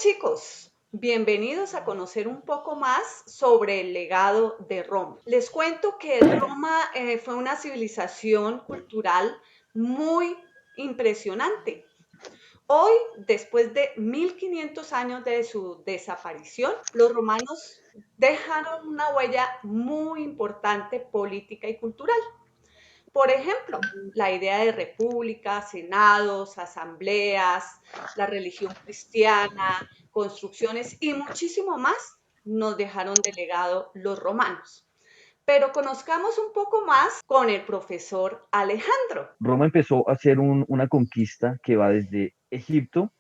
chicos, bienvenidos a conocer un poco más sobre el legado de Roma. Les cuento que Roma fue una civilización cultural muy impresionante. Hoy, después de 1500 años de su desaparición, los romanos dejaron una huella muy importante política y cultural. Por ejemplo, la idea de república, senados, asambleas, la religión cristiana, construcciones y muchísimo más nos dejaron de legado los romanos. Pero conozcamos un poco más con el profesor Alejandro. Roma empezó a hacer una conquista que va desde Egipto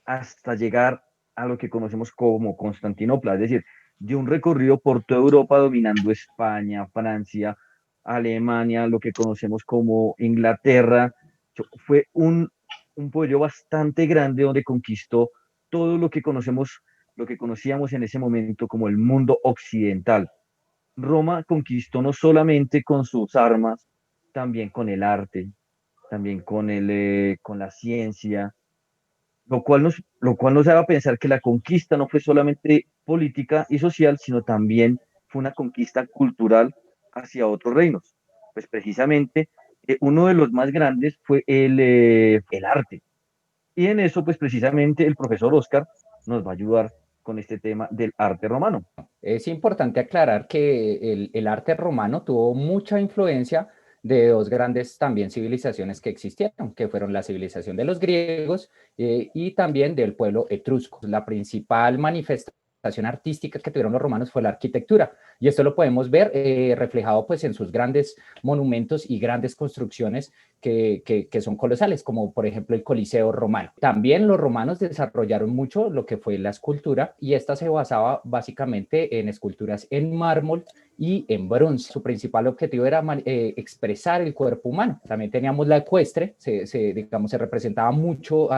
hasta llegar a lo que conocemos como Constantinopla, es decir, dio un recorrido por toda Europa dominando España, Francia, Alemania, lo que conocemos como Inglaterra. Fue un pollo bastante grande donde conquistó todo lo que conocemos, lo que conocíamos en ese momento como el mundo occidental. Roma conquistó no solamente con sus armas, también con el arte, también con la ciencia, lo cual nos haga pensar que la conquista no fue solamente política y social, sino también fue una conquista cultural hacia otros reinos. Pues precisamente uno de los más grandes fue el arte. Y en eso, pues precisamente el profesor Oscar nos va a ayudar con este tema del arte romano. Es importante aclarar que el arte romano tuvo mucha influencia de dos grandes también civilizaciones que existieron, que fueron la civilización de los griegos y también del pueblo etrusco. La principal manifestación artística que tuvieron los romanos fue la arquitectura, y esto lo podemos ver reflejado pues en sus grandes monumentos y grandes construcciones que son colosales, como por ejemplo el Coliseo romano. También los romanos desarrollaron mucho lo que fue la escultura, y esta se basaba básicamente en esculturas en mármol y en bronce. Su principal objetivo era expresar el cuerpo humano. También teníamos la ecuestre, digamos, se representaba mucho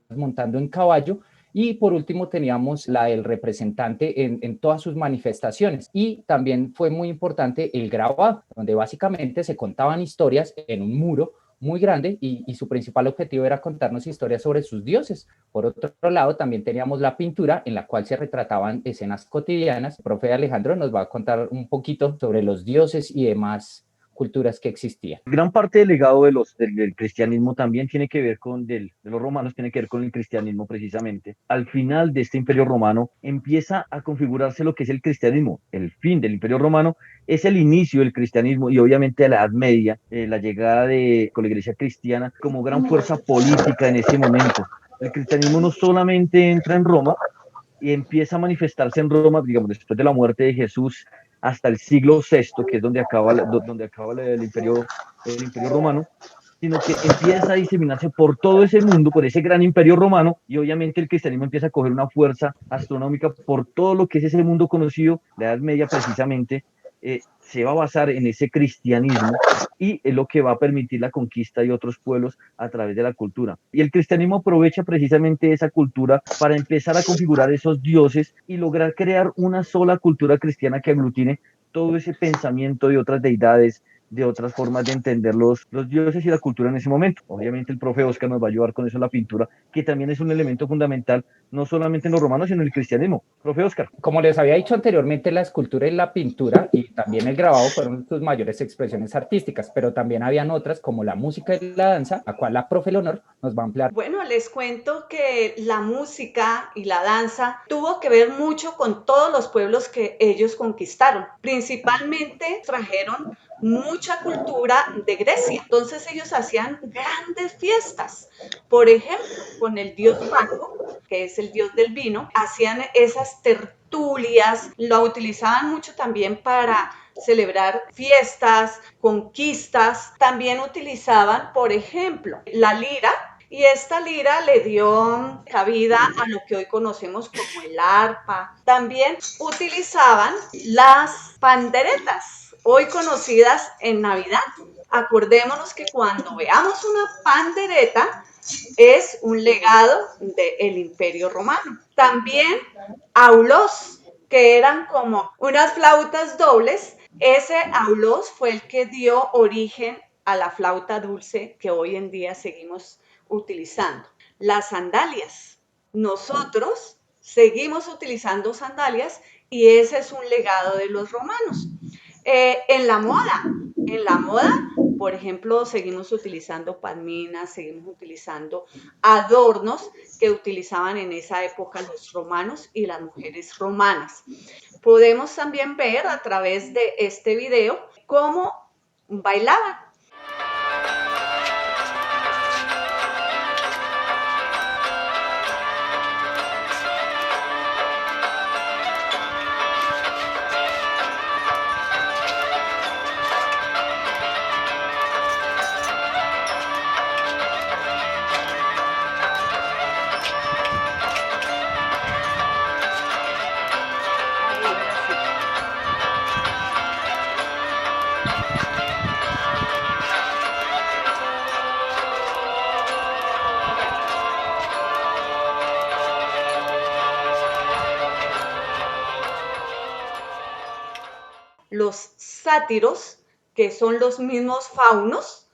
montando en caballo. Y por último teníamos la del representante en todas sus manifestaciones. Y también fue muy importante el grabado, donde básicamente se contaban historias en un muro muy grande, y su principal objetivo era contarnos historias sobre sus dioses. Por otro lado, también teníamos la pintura, en la cual se retrataban escenas cotidianas. El profe Alejandro nos va a contar un poquito sobre los dioses y demás culturas que existían. Gran parte del legado del cristianismo también tiene que ver de los romanos, tiene que ver con el cristianismo precisamente. Al final de este imperio romano empieza a configurarse lo que es el cristianismo. El fin del imperio romano es el inicio del cristianismo y obviamente a la Edad Media, la llegada con la iglesia cristiana como gran fuerza política en ese momento. El cristianismo no solamente entra en Roma, y empieza a manifestarse en Roma, digamos, después de la muerte de Jesús hasta el siglo VI, que es donde acaba el imperio romano, sino que empieza a diseminarse por todo ese mundo, por ese gran imperio romano, y obviamente el cristianismo empieza a coger una fuerza astronómica por todo lo que es ese mundo conocido. La Edad Media precisamente se va a basar en ese cristianismo y es lo que va a permitir la conquista de otros pueblos a través de la cultura. Y el cristianismo aprovecha precisamente esa cultura para empezar a configurar esos dioses y lograr crear una sola cultura cristiana que aglutine todo ese pensamiento de otras deidades, de otras formas de entender los dioses y la cultura en ese momento. Obviamente el profe Oscar nos va a ayudar con eso en la pintura, que también es un elemento fundamental, no solamente en los romanos, sino en el cristianismo. Profe Oscar. Como les había dicho anteriormente, la escultura y la pintura y también el grabado fueron sus mayores expresiones artísticas, pero también habían otras como la música y la danza, a cual la profe Leonor nos va a ampliar. Bueno, les cuento que la música y la danza tuvo que ver mucho con todos los pueblos que ellos conquistaron. Principalmente trajeron mucha cultura de Grecia. Entonces ellos hacían grandes fiestas. Por ejemplo, con el dios Baco, que es el dios del vino, hacían esas tertulias, lo utilizaban mucho también para celebrar fiestas, conquistas. También utilizaban, por ejemplo, la lira, y esta lira le dio cabida a lo que hoy conocemos como el arpa. También utilizaban las panderetas, hoy conocidas en Navidad. Acordémonos que cuando veamos una pandereta es un legado del Imperio Romano. También aulos, que eran como unas flautas dobles. Ese aulos fue el que dio origen a la flauta dulce que hoy en día seguimos utilizando. Las sandalias. Nosotros seguimos utilizando sandalias y ese es un legado de los romanos. En la moda, por ejemplo, seguimos utilizando palminas, seguimos utilizando adornos que utilizaban en esa época los romanos y las mujeres romanas. Podemos también ver a través de este video cómo bailaban. Los sátiros, que son los mismos faunos.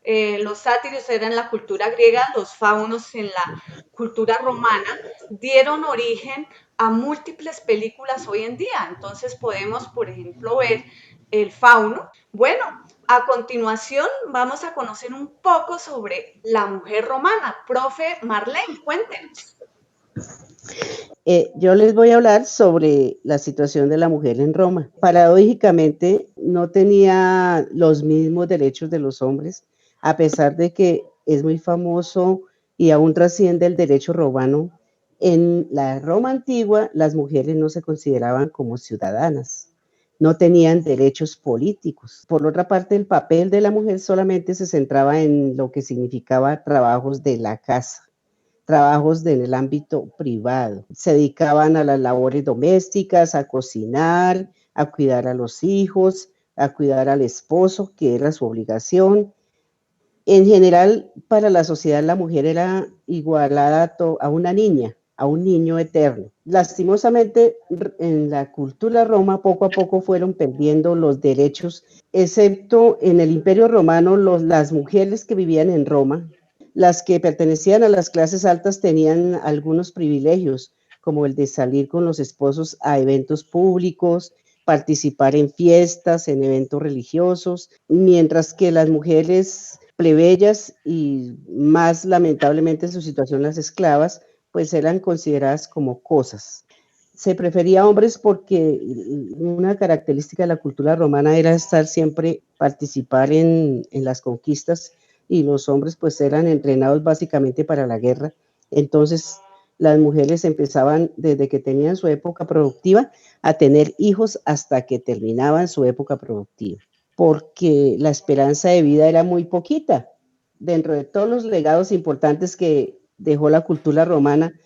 Los sátiros eran la cultura griega, los faunos en la cultura romana, dieron origen a múltiples películas hoy en día. Entonces podemos, por ejemplo, ver el fauno. Bueno, a continuación vamos a conocer un poco sobre la mujer romana. Profe Marlene, cuéntenos. Yo les voy a hablar sobre la situación de la mujer en Roma. Paradójicamente, no tenía los mismos derechos de los hombres, a pesar de que es muy famoso y aún trasciende el derecho romano. En la Roma antigua, las mujeres no se consideraban como ciudadanas, no tenían derechos políticos. Por otra parte, el papel de la mujer solamente se centraba en lo que significaba trabajos de la casa, trabajos en el ámbito privado. Se dedicaban a las labores domésticas, a cocinar, a cuidar a los hijos, a cuidar al esposo, que era su obligación. En general, para la sociedad, la mujer era igualada a una niña, a un niño eterno. Lastimosamente, en la cultura roma, poco a poco fueron perdiendo los derechos, excepto en el Imperio Romano, las mujeres que vivían en Roma, las que pertenecían a las clases altas tenían algunos privilegios, como el de salir con los esposos a eventos públicos, participar en fiestas, en eventos religiosos, mientras que las mujeres plebeyas y más lamentablemente en su situación las esclavas, pues eran consideradas como cosas. Se prefería hombres porque una característica de la cultura romana era estar siempre, participar en las conquistas, y los hombres pues eran entrenados básicamente para la guerra. Entonces las mujeres empezaban desde que tenían su época productiva a tener hijos hasta que terminaban su época productiva, porque la esperanza de vida era muy poquita. Dentro de todos los legados importantes que dejó la cultura romana,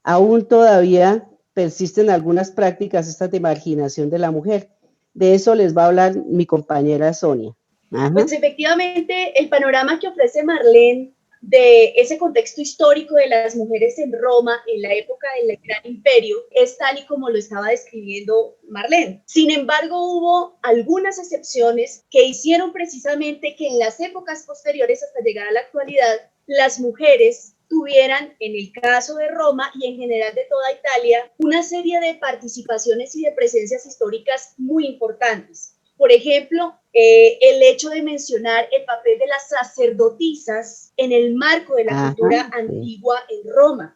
aún todavía persisten algunas prácticas estas de marginación de la mujer. De eso les va a hablar mi compañera Sonia. Ajá. Pues efectivamente el panorama que ofrece Marlene de ese contexto histórico de las mujeres en Roma en la época del Gran Imperio es tal y como lo estaba describiendo Marlene. Sin embargo, hubo algunas excepciones que hicieron precisamente que en las épocas posteriores hasta llegar a la actualidad las mujeres tuvieran, en el caso de Roma y en general de toda Italia, una serie de participaciones y de presencias históricas muy importantes. Por ejemplo, el hecho de mencionar el papel de las sacerdotisas en el marco de la cultura antigua en Roma.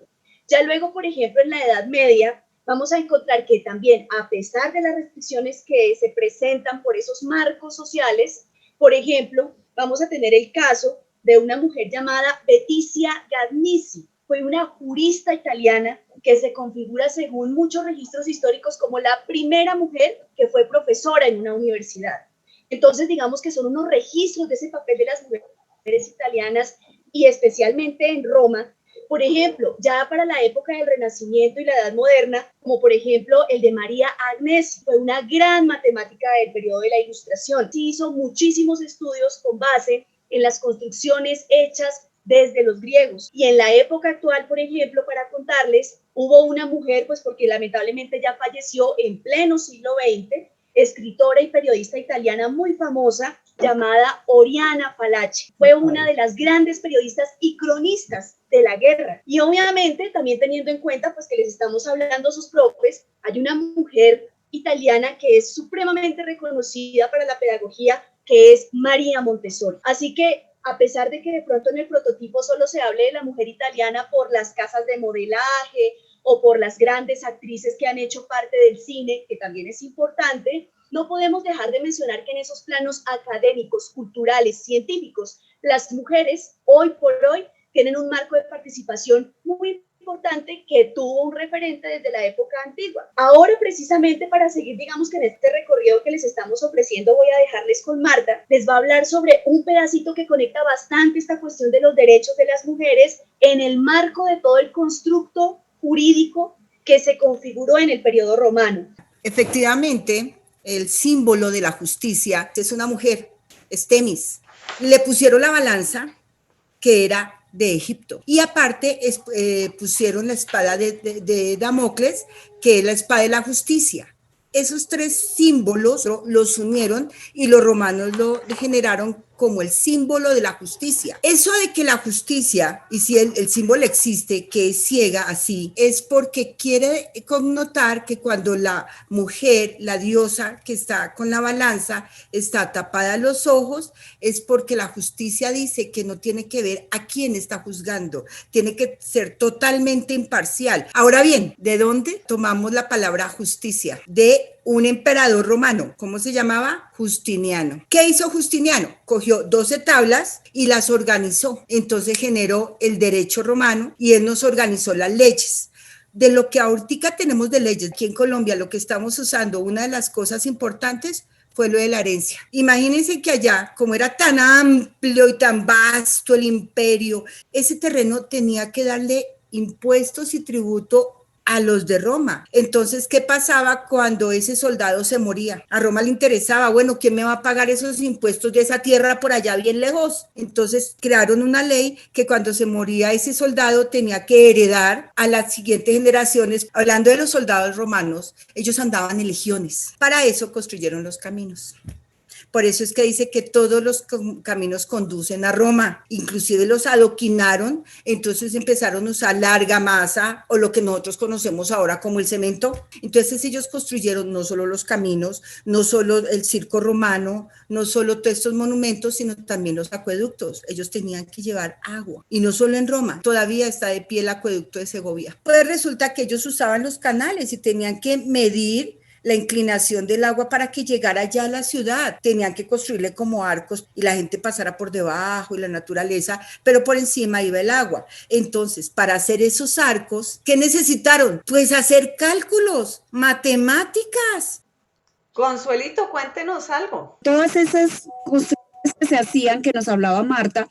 Ya luego, por ejemplo, en la Edad Media, vamos a encontrar que también, a pesar de las restricciones que se presentan por esos marcos sociales, por ejemplo, vamos a tener el caso de una mujer llamada Betizia Gadnici. Fue una jurista italiana que se configura según muchos registros históricos como la primera mujer que fue profesora en una universidad. Entonces, digamos que son unos registros de ese papel de las mujeres italianas y especialmente en Roma. Por ejemplo, ya para la época del Renacimiento y la Edad Moderna, como por ejemplo el de María Agnesi, fue una gran matemática del periodo de la Ilustración. Se hizo muchísimos estudios con base en las construcciones hechas desde los griegos. Y en la época actual, por ejemplo, para contarles, hubo una mujer, pues porque lamentablemente ya falleció en pleno siglo XX, escritora y periodista italiana muy famosa llamada Oriana Fallaci. Fue una de las grandes periodistas y cronistas de la guerra. Y obviamente, también teniendo en cuenta pues que les estamos hablando a sus profes, hay una mujer italiana que es supremamente reconocida para la pedagogía, que es María Montessori. Así que, a pesar de que de pronto en el prototipo solo se hable de la mujer italiana por las casas de modelaje o por las grandes actrices que han hecho parte del cine, que también es importante, no podemos dejar de mencionar que en esos planos académicos, culturales, científicos, las mujeres hoy por hoy tienen un marco de participación muy importante que tuvo un referente desde la época antigua. Ahora, precisamente para seguir, digamos que en este recorrido que les estamos ofreciendo, voy a dejarles con Marta, les va a hablar sobre un pedacito que conecta bastante esta cuestión de los derechos de las mujeres en el marco de todo el constructo jurídico que se configuró en el periodo romano. Efectivamente, el símbolo de la justicia es una mujer, es Temis. Le pusieron la balanza, que era de Egipto. Y aparte pusieron la espada de Damocles, que es la espada de la justicia. Esos tres símbolos los unieron y los romanos lo generaron como el símbolo de la justicia. Eso de que la justicia, y si el símbolo existe, que es ciega así, es porque quiere connotar que cuando la mujer, la diosa que está con la balanza, está tapada los ojos, es porque la justicia dice que no tiene que ver a quién está juzgando, tiene que ser totalmente imparcial. Ahora bien, ¿de dónde tomamos la palabra justicia? De un emperador romano. ¿Cómo se llamaba? Justiniano. ¿Qué hizo Justiniano? Cogió 12 tablas y las organizó. Entonces generó el derecho romano y él nos organizó las leyes. De lo que ahorita tenemos de leyes aquí en Colombia, lo que estamos usando, una de las cosas importantes fue lo de la herencia. Imagínense que allá, como era tan amplio y tan vasto el imperio, ese terreno tenía que darle impuestos y tributo a los de Roma. Entonces, ¿qué pasaba cuando ese soldado se moría? A Roma le interesaba, bueno, ¿quién me va a pagar esos impuestos de esa tierra por allá bien lejos? Entonces crearon una ley que cuando se moría ese soldado tenía que heredar a las siguientes generaciones. Hablando de los soldados romanos, ellos andaban en legiones. Para eso construyeron los caminos. Por eso es que dice que todos los caminos conducen a Roma, inclusive los adoquinaron, entonces empezaron a usar la argamasa o lo que nosotros conocemos ahora como el cemento. Entonces ellos construyeron no solo los caminos, no solo el circo romano, no solo todos estos monumentos, sino también los acueductos. Ellos tenían que llevar agua, y no solo en Roma, todavía está de pie el acueducto de Segovia. Pues resulta que ellos usaban los canales y tenían que medir la inclinación del agua para que llegara ya a la ciudad. Tenían que construirle como arcos y la gente pasara por debajo y la naturaleza, pero por encima iba el agua. Entonces, para hacer esos arcos, ¿qué necesitaron? Pues hacer cálculos, matemáticas. Consuelito, cuéntenos algo. Todas esas construcciones que se hacían, que nos hablaba Marta,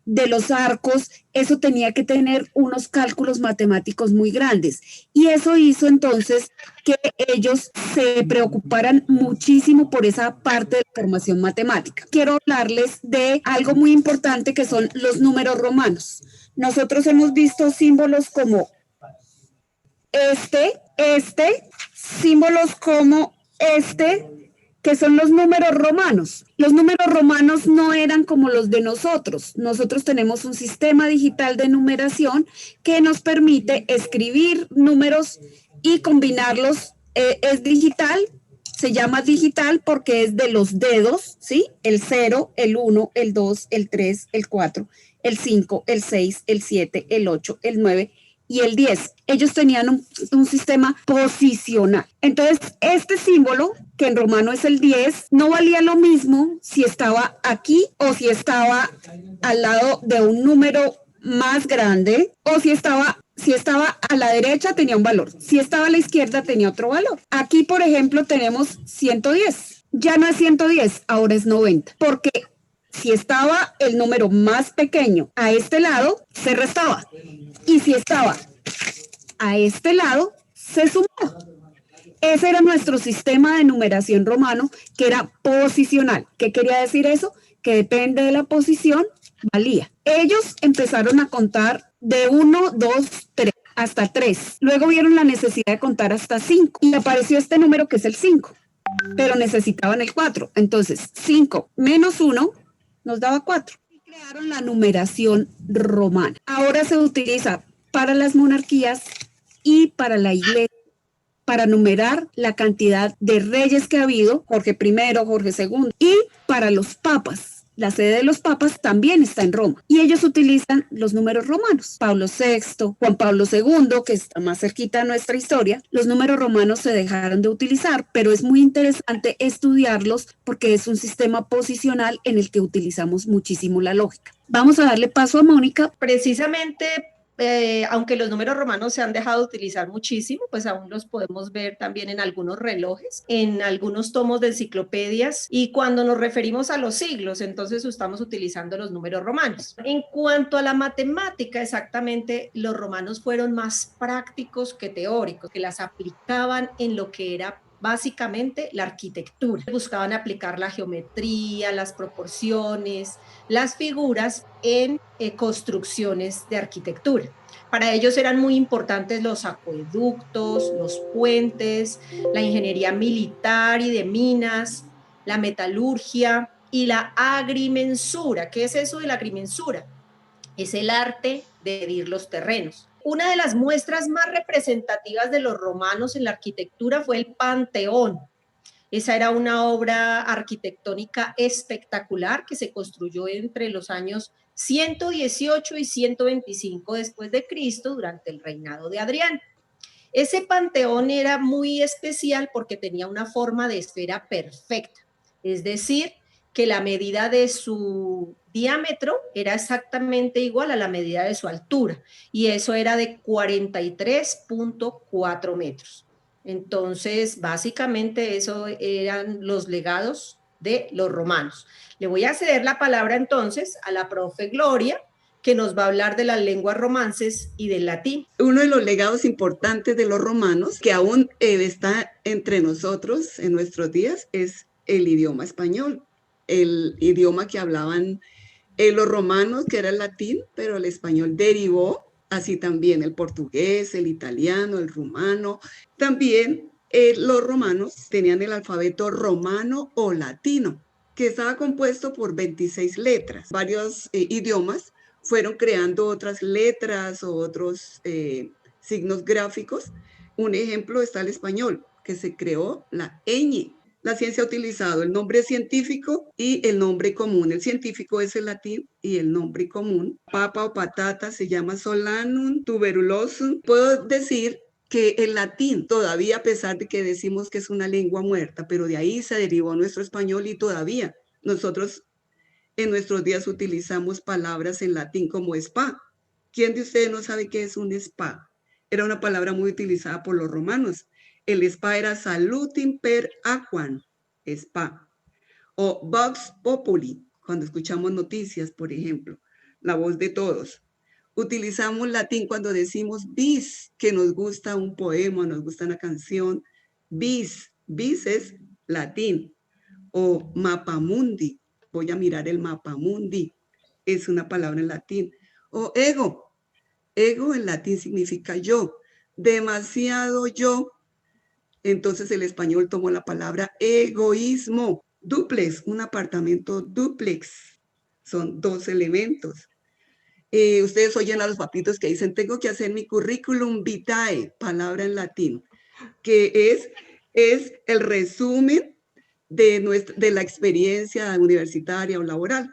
de los arcos, eso tenía que tener unos cálculos matemáticos muy grandes. Y eso hizo entonces que ellos se preocuparan muchísimo por esa parte de la formación matemática. Quiero hablarles de algo muy importante que son los números romanos. Nosotros hemos visto símbolos como símbolos como que son los números romanos. Los números romanos no eran como los de nosotros. Nosotros tenemos un sistema digital de numeración que nos permite escribir números y combinarlos. Es digital, se llama digital porque es de los dedos, ¿sí? El 0, el 1, el 2, el 3, el 4, el 5, el 6, el 7, el 8, el 9 y el 10. Ellos tenían un sistema posicional. Entonces, este símbolo, que en romano es el 10, no valía lo mismo si estaba aquí o si estaba al lado de un número más grande, o si estaba a la derecha tenía un valor, si estaba a la izquierda tenía otro valor. Aquí, por ejemplo, tenemos 110. Ya no es 110, ahora es 90, porque si estaba el número más pequeño a este lado, se restaba. Y si estaba a este lado, se sumaba. Ese era nuestro sistema de numeración romano, que era posicional. ¿Qué quería decir eso? Que depende de la posición, valía. Ellos empezaron a contar de 1, 2, 3, hasta 3. Luego vieron la necesidad de contar hasta 5 y apareció este número que es el 5. pero necesitaban el 4. Entonces, 5 menos 1 nos daba 4. Y crearon la numeración romana. Ahora se utiliza para las monarquías y para la iglesia, para numerar la cantidad de reyes que ha habido, Jorge I, Jorge II, y para los papas. La sede de los papas también está en Roma y ellos utilizan los números romanos. Pablo VI, Juan Pablo II, que está más cerquita a nuestra historia, los números romanos se dejaron de utilizar, pero es muy interesante estudiarlos porque es un sistema posicional en el que utilizamos muchísimo la lógica. Vamos a darle paso a Mónica. Precisamente, aunque los números romanos se han dejado de utilizar muchísimo, pues aún los podemos ver también en algunos relojes, en algunos tomos de enciclopedias, y cuando nos referimos a los siglos, entonces estamos utilizando los números romanos. En cuanto a la matemática, exactamente, los romanos fueron más prácticos que teóricos, que las aplicaban en lo que era básicamente la arquitectura. Buscaban aplicar la geometría, las proporciones, las figuras en construcciones de arquitectura. Para ellos eran muy importantes los acueductos, los puentes, la ingeniería militar y de minas, la metalurgia y la agrimensura. ¿Qué es eso de la agrimensura? Es el arte de medir los terrenos. Una de las muestras más representativas de los romanos en la arquitectura fue el Panteón. Esa era una obra arquitectónica espectacular que se construyó entre los años 118 y 125 después de Cristo durante el reinado de Adrián. Ese panteón era muy especial porque tenía una forma de esfera perfecta, es decir, que la medida de su diámetro era exactamente igual a la medida de su altura, y eso era de 43.4 metros. Entonces, básicamente, eso eran los legados de los romanos. Le voy a ceder la palabra entonces a la profe Gloria, que nos va a hablar de las lenguas romances y del latín. Uno de los legados importantes de los romanos, que aún está entre nosotros en nuestros días, es el idioma español, el idioma que hablaban los romanos, que era el latín, pero el español derivó, así también el portugués, el italiano, el rumano. También los romanos tenían el alfabeto romano o latino, que estaba compuesto por 26 letras. Varios idiomas fueron creando otras letras o otros signos gráficos. Un ejemplo está el español, que se creó la ñ. La ciencia ha utilizado el nombre científico y el nombre común. El científico es el latín y el nombre común, papa o patata, se llama solanum tuberulosum. Puedo decir que el latín todavía, a pesar de que decimos que es una lengua muerta, pero de ahí se derivó nuestro español y todavía nosotros en nuestros días utilizamos palabras en latín como spa. ¿Quién de ustedes no sabe qué es un spa? Era una palabra muy utilizada por los romanos. El spa era salutim per aquam, spa. O vox populi, cuando escuchamos noticias, por ejemplo, la voz de todos. Utilizamos latín cuando decimos bis, que nos gusta un poema, nos gusta una canción. Bis es latín. O mapamundi, voy a mirar el mapamundi, es una palabra en latín. O ego en latín significa yo, demasiado yo. Entonces el español tomó la palabra egoísmo. Dúplex, un apartamento dúplex, son 2 elementos. Ustedes oyen a los papitos que dicen, tengo que hacer mi currículum vitae, palabra en latín, que es el resumen de la experiencia universitaria o laboral.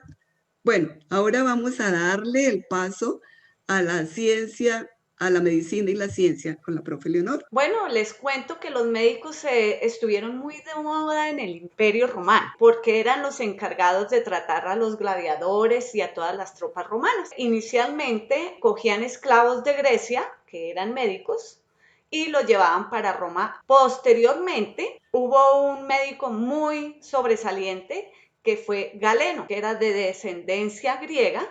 Bueno, ahora vamos a darle el paso a la ciencia, a la medicina y la ciencia con la profe Leonor. Bueno, les cuento que los médicos estuvieron muy de moda en el Imperio Romano porque eran los encargados de tratar a los gladiadores y a todas las tropas romanas. Inicialmente cogían esclavos de Grecia, que eran médicos, y los llevaban para Roma. Posteriormente hubo un médico muy sobresaliente que fue Galeno, que era de descendencia griega.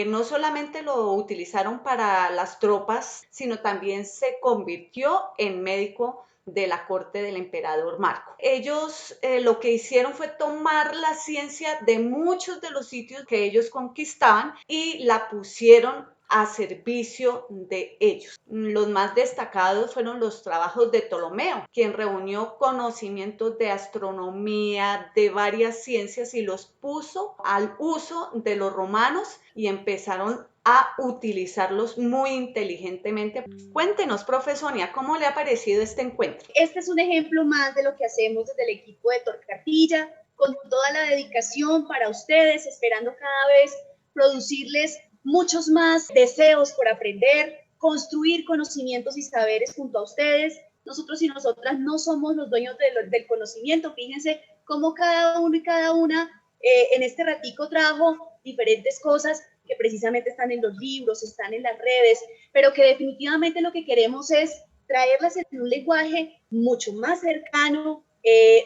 No solamente lo utilizaron para las tropas, sino también se convirtió en médico de la corte del emperador Marco. Ellos lo que hicieron fue tomar la ciencia de muchos de los sitios que ellos conquistaban y la pusieron a servicio de ellos. Los más destacados fueron los trabajos de Ptolomeo, quien reunió conocimientos de astronomía, de varias ciencias y los puso al uso de los romanos y empezaron a utilizarlos muy inteligentemente. Cuéntenos, profesoria, ¿cómo le ha parecido este encuentro? Este es un ejemplo más de lo que hacemos desde el equipo de Torcartilla, con toda la dedicación para ustedes, esperando cada vez producirles muchos más deseos por aprender, construir conocimientos y saberes junto a ustedes. Nosotros y nosotras no somos los dueños del conocimiento. Fíjense cómo cada uno y cada una en este ratico trajo diferentes cosas que precisamente están en los libros, están en las redes, pero que definitivamente lo que queremos es traerlas en un lenguaje mucho más cercano,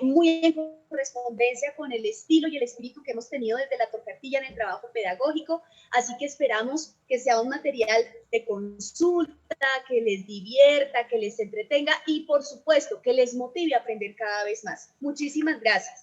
muy en correspondencia con el estilo y el espíritu que hemos tenido desde la Torcartilla en el trabajo pedagógico. Así que esperamos que sea un material de consulta, que les divierta, que les entretenga y por supuesto que les motive a aprender cada vez más. Muchísimas gracias.